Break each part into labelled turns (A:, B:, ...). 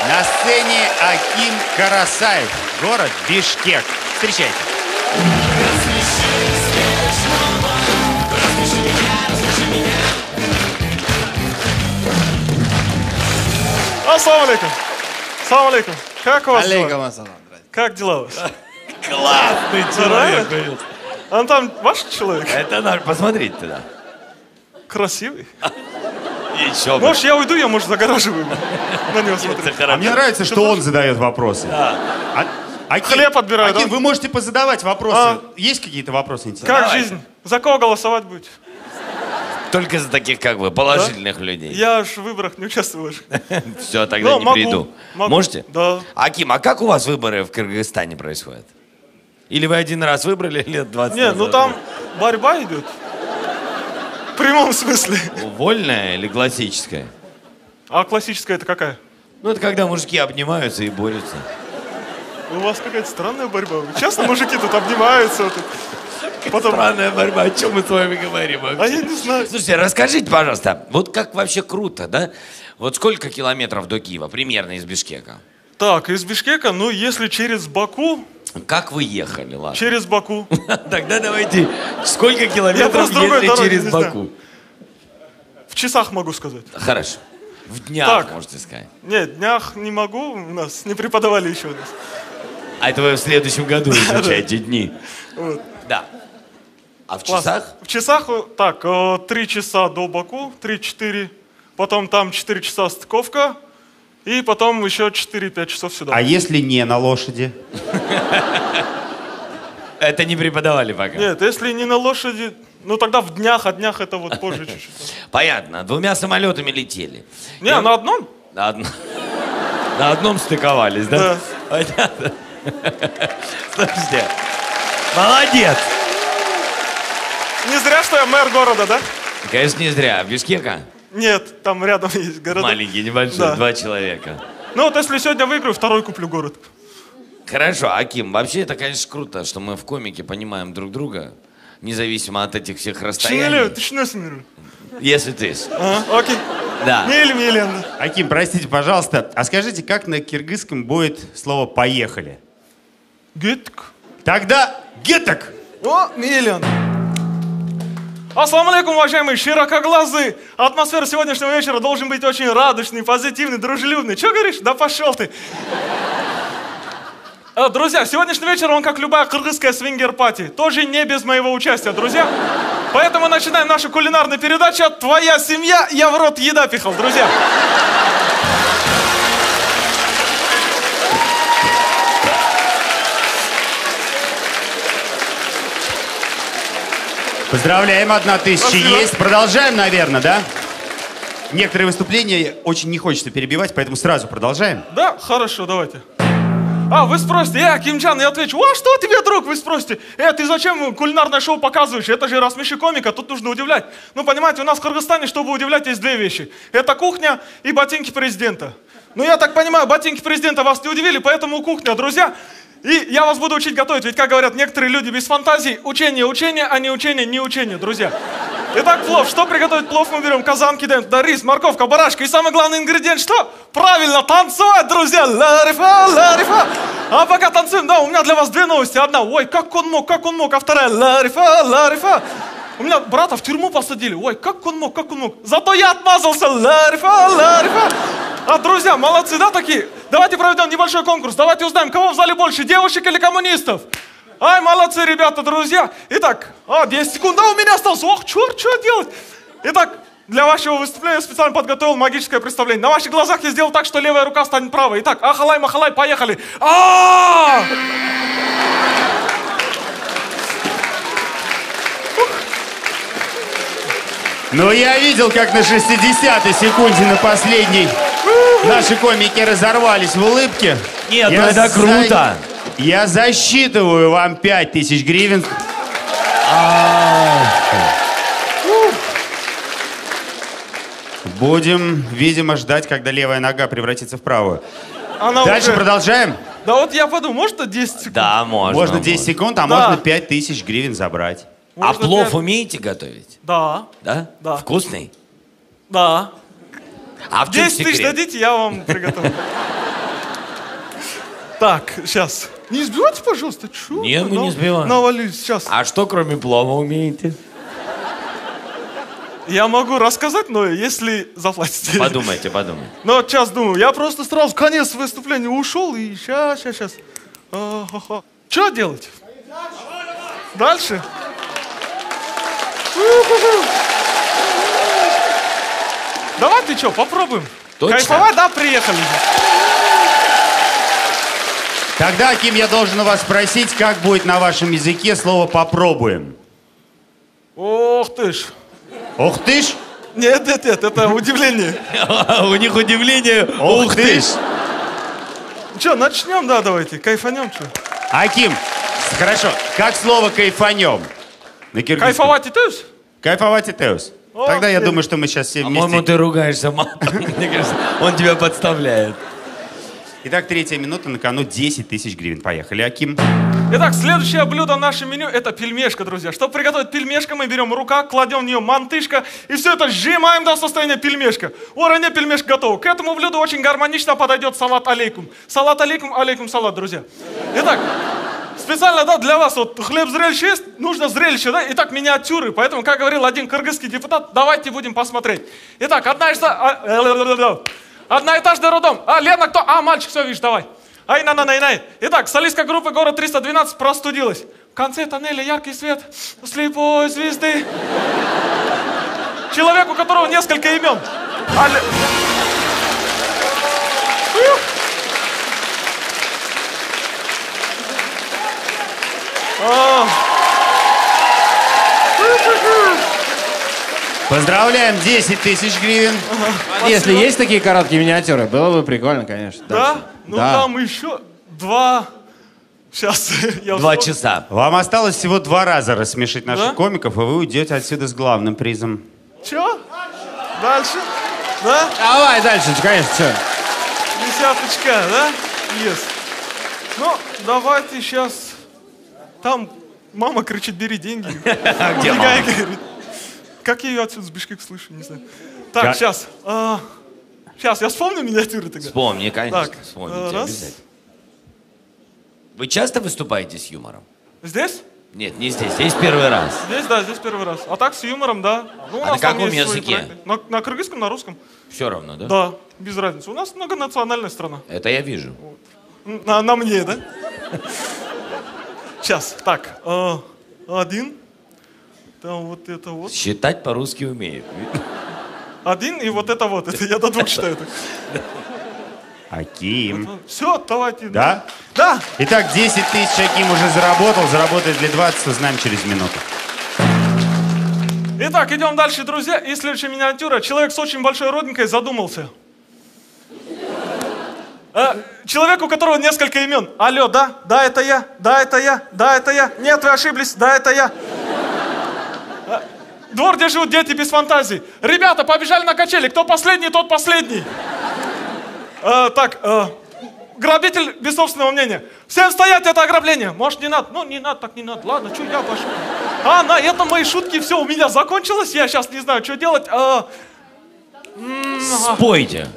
A: На сцене Аким Карасаев, город Бишкек. Встречайте.
B: Ассаламу алейкум. Ассаламу алейкум. Как у вас дела?
C: Алейкум ассалам.
B: Как дела у вас?
C: Классный человек.
B: Он там ваш человек?
C: Это наш. Посмотрите туда.
B: Красивый.
C: Еще бы.
B: Может, я уйду, я, может, загораживаю его. На него смотреть.
A: А мне нравится, что он задает вопросы.
B: Хлеб отбираю,
A: Аким,
B: да?
A: вы можете позадавать вопросы. Есть какие-то вопросы интересные?
B: Как жизнь? За кого голосовать будете?
C: Только за таких, как вы, положительных людей.
B: Я ж в выборах не участвую.
C: Все, тогда
B: Ну,
C: не
B: могу,
C: приду.
B: могу.
C: Можете?
B: Да.
C: Аким, а как у вас выборы в Кыргызстане происходят? Или вы один раз выбрали лет 20
B: Не,
C: назад?
B: ну там борьба идет. В прямом смысле.
C: Вольная или классическая?
B: А классическая это какая?
C: Ну, это когда мужики обнимаются и борются.
B: У вас какая-то странная борьба. Часто мужики тут обнимаются. Потом...
C: Странная борьба, о чем мы с вами говорим?
B: А я не знаю.
C: Слушайте, расскажите, пожалуйста, вот как вообще круто, да? Вот сколько километров до Киева, примерно из Бишкека?
B: Так, из Бишкека, ну, если через Баку...
C: Как вы ехали, ладно?
B: Через Баку.
C: Тогда давайте, сколько
B: Я
C: километров
B: просто другой
C: ехали
B: дороги
C: через
B: не знаю.
C: Баку?
B: В часах могу сказать.
C: Хорошо. В днях,
B: Так.
C: можете сказать.
B: Нет, днях не могу, у нас не преподавали еще у нас.
C: А это вы в следующем году изучаете дни.
B: Вот.
C: Да. А в
B: Класс.
C: часах?
B: В часах, так, 3 часа до Баку, 3-4, потом там 4 часа стыковка, и потом еще 4-5 часов сюда.
A: А если не на лошади?
C: Это не преподавали пока.
B: Нет, если не на лошади, ну тогда в днях, а днях это вот позже чуть-чуть.
C: Понятно. 2 самолетами летели.
B: Не, на одном?
C: На одном. На одном стыковались, да?
B: Да.
C: Понятно. Слушайте, молодец.
B: Не зря, что я мэр города, да?
C: Конечно, не зря. Бишкека?
B: Нет, там рядом есть города.
C: Маленький, небольшой,
B: Да.
C: 2 человека.
B: Ну вот если сегодня выиграю, второй куплю город.
C: Хорошо, Аким, вообще это, конечно, круто, что мы в комике понимаем друг друга, независимо от этих всех расстояний.
B: Шинелю, ты что смиру?
C: Если ты.
B: Окей.
C: Да.
B: Милен.
A: Аким, простите, пожалуйста, а скажите, как на киргизском будет слово «поехали»?
B: Гетк.
A: Тогда геток!
B: О, Милен. Ассаламу алейкум, уважаемые широкоглазые. Атмосфера сегодняшнего вечера должен быть очень радостный, позитивный, дружелюбный. Че говоришь? Да пошел ты. Друзья, сегодняшний вечер, он как любая кыргызская свингер-пати. Тоже не без моего участия, друзья. Поэтому начинаем нашу кулинарную передачу «Твоя семья, я в рот еда пихал», друзья.
A: Поздравляем, 1000
B: Спасибо.
A: есть. Продолжаем, наверное, да? Некоторые выступления очень не хочется перебивать, поэтому сразу продолжаем.
B: Да, хорошо, давайте. Вы спросите, Акимчан, я отвечу, что тебе, друг, вы спросите? Ты зачем кулинарное шоу показываешь? Это же рассмеши комика, тут нужно удивлять. Ну, понимаете, у нас в Кыргызстане, чтобы удивлять, есть 2 вещи. Это кухня и ботинки президента. Ну, я так понимаю, ботинки президента вас не удивили, поэтому кухня, друзья. И я вас буду учить готовить, ведь, как говорят некоторые люди без фантазии, учение, а не учение, друзья. Итак, плов. Что приготовить плов? Мы берем казан, кидаем туда рис, морковка, барашка. И самый главный ингредиент что? Правильно, танцевать, друзья. Ла-рифа, ла-рифа. А пока танцуем, да, у меня для вас 2 новости. Одна, ой, как он мог. А вторая, ла-рифа, ла-рифа. У меня брата в тюрьму посадили. Ой, как он мог. Зато я отмазался. Ла-рифа, ла-рифа. Друзья, молодцы, да, такие? Давайте проведем небольшой конкурс. Давайте узнаем, кого в зале больше, девушек или коммунистов. Ай, молодцы, ребята, друзья. Итак, 10 секунд, у меня осталось. Ох, черт, что делать? Итак, для вашего выступления я специально подготовил магическое представление. На ваших глазах я сделал так, что левая рука станет правой. Итак, ахалай-махалай, поехали.
A: Но я видел, как на 60-й секунде на последней наши комики разорвались в улыбке.
C: Нет, ну это круто.
A: Я засчитываю вам 5000 гривен. Будем, видимо, ждать, когда левая нога превратится в правую. Дальше продолжаем?
B: Да вот я подумал, можно 10 секунд?
C: Да, можно.
A: Можно 10 секунд, а можно 5000 гривен забрать.
C: А плов умеете готовить?
B: Да.
C: Да?
B: Да.
C: Вкусный?
B: Да.
C: А в чем
B: 10 тысяч
C: секрет?
B: дадите, я вам приготовлю. Так, сейчас. Не избивайте, пожалуйста. Чё?
C: Нет, мы не сбиваем.
B: Навалюсь, сейчас.
C: А что кроме плова умеете?
B: Я могу рассказать, но если заплатите.
C: Подумайте.
B: Ну, вот сейчас думаю, я просто сразу конец выступления ушел и сейчас. Что делать? Дальше? Давайте что, попробуем.
C: Точно?
B: Кайфовать, да, приехали.
A: Тогда, Аким, я должен у вас спросить, как будет на вашем языке слово «попробуем».
B: Ох ты ж.
A: Ух ты ж!
B: Нет, это удивление.
C: У них удивление.
A: Ух ты ж!
B: Че, начнем, да, давайте, кайфанем, что?
A: Аким, хорошо, как слово «кайфанем»? На киргизском.
B: Кайфовать и тюс?
A: Кайфовать и теус.
B: О,
A: Тогда я
B: нет.
A: думаю, что мы сейчас все
C: По-моему,
A: вместе...
C: ты ругаешься матом. Мне кажется, он тебя подставляет.
A: Итак, 3-я минута, на кону 10 тысяч гривен. Поехали, Аким.
B: Итак, следующее блюдо в нашем меню — это пельмешка, друзья. Чтобы приготовить пельмешку, мы берем рука, кладем в нее мантышка и все это сжимаем до состояния пельмешка. Уровень пельмешка готова. К этому блюду очень гармонично подойдет салат алейкум. Салат алейкум, алейкум салат, друзья. Итак, специально, да, для вас вот хлеб зрелище есть, нужно зрелище, да, итак, миниатюры. Поэтому, как говорил один кыргызский депутат, давайте будем посмотреть. Итак, одноэтажный роддом. Лена, кто? Мальчик, все, видишь, давай. Ай-на-на-най-най. Итак, солистка группы «Город 312» простудилась. В конце тоннеля яркий свет слепой звезды. Человек, у которого несколько имен.
A: Поздравляем, 10 тысяч гривен.
D: Если есть такие короткие миниатюры, было бы прикольно, конечно.
B: Да?
D: Дальше.
B: Ну
D: Да.
B: там еще 2... Сейчас я
C: 2
B: вспомню.
C: часа.
A: Вам осталось всего 2 раза рассмешить наших
B: Да?
A: комиков, и вы уйдете отсюда с главным призом.
B: Че? Дальше? Да?
D: Давай дальше, конечно, что?
B: Десяточка, да? Есть. Ну, давайте сейчас... Там мама кричит, бери деньги.
C: Где
B: Убегай,
C: мама?
B: говорит. Как я ее отсюда с Бишкека слышу, не знаю. Так,
A: Как?
B: сейчас. Сейчас, я вспомню миниатюры тогда.
C: Вспомни, конечно,
B: Так,
C: вспомните
B: раз.
C: обязательно. Вы часто выступаете с юмором?
B: Здесь?
C: Нет, не здесь. Здесь первый раз.
B: Здесь, да, здесь первый раз. А так с юмором, да. Ну, у
C: А
B: нас
C: на
B: там
C: каком
B: есть свои
C: языке?
B: проекты. На кыргызском, на русском.
C: Все равно, да?
B: Да, без разницы. У нас многонациональная страна.
C: Это я вижу.
B: На мне, да? Сейчас, так. Один. Там вот это вот.
C: Считать по-русски умеет.
B: Один и вот это вот. Это я до 2 считаю.
A: Аким.
B: Все, давайте.
A: Да?
B: Да.
A: Итак, 10 тысяч Аким уже заработал. Заработает ли 20, узнаем через минуту.
B: Итак, идем дальше, друзья. И следующая миниатюра. Человек с очень большой родинкой задумался. Человек, у которого несколько имен. Алло, да? Да, это я. Да, это я. Да, это я. Нет, вы ошиблись. Да, это я. Двор, где живут дети без фантазии. Ребята, побежали на качели. Кто последний, тот последний. Грабитель без собственного мнения. Всем стоять, это ограбление. Может, не надо? Ну, не надо, так не надо. Ладно, что я пошел. На этом мои шутки, все, у меня закончилось. Я сейчас не знаю, что делать.
C: Спойте.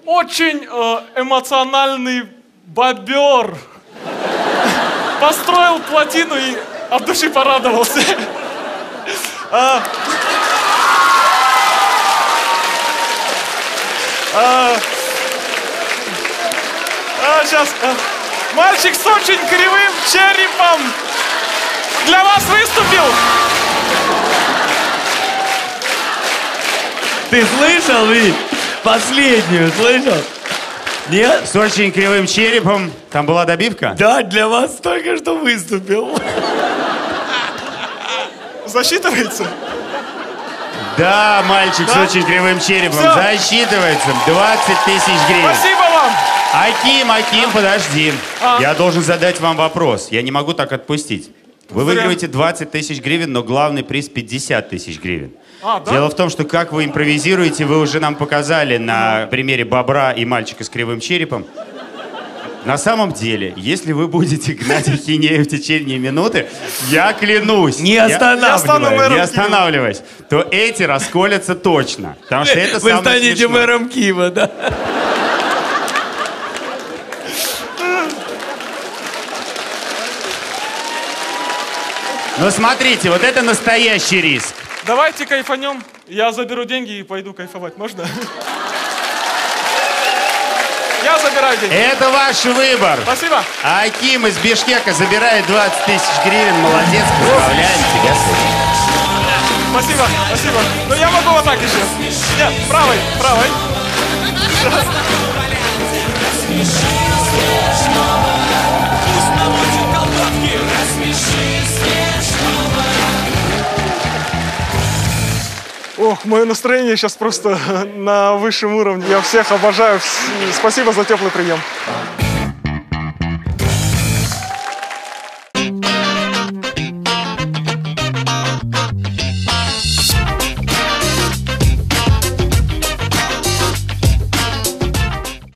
B: Очень эмоциональный бобер. Построил плотину и от души порадовался. Сейчас. Мальчик с очень кривым черепом для вас выступил.
C: Ты слышал, Ви? Последнюю слышал? Нет?
A: С очень кривым черепом. Там была добивка?
C: Да, для вас только что выступил.
B: Засчитывается?
A: Да, мальчик
B: Да?
A: с очень кривым черепом.
B: Всё.
A: Засчитывается. 20 тысяч гривен.
B: Спасибо вам.
A: Аким, подожди. Я должен задать вам вопрос. Я не могу так отпустить. Вы
B: Зря.
A: выигрываете 20 тысяч гривен, но главный приз 50 тысяч гривен.
B: Да?
A: Дело в том, что как вы импровизируете, вы уже нам показали на примере бобра и мальчика с кривым черепом. На самом деле, если вы будете гнать ахинею в течение минуты, я клянусь,
C: Не
B: Я стану
C: останавливай.
B: мэром
A: не останавливаясь, то эти расколятся точно. Потому что это
C: Вы
A: самое
C: станете
A: смешное.
C: мэром Киева, да?
A: Но смотрите, вот это настоящий риск.
B: Давайте кайфанем. Я заберу деньги и пойду кайфовать. Можно? Я забираю деньги.
A: Это ваш выбор.
B: Спасибо.
A: А Аким из Бишкека забирает 20 тысяч гривен. Молодец, поздравляем тебя с этим.
B: Спасибо, спасибо. Но я могу вот так еще. Нет, правой, правой. Ох, мое настроение сейчас просто на высшем уровне. Я всех обожаю. Спасибо за теплый прием.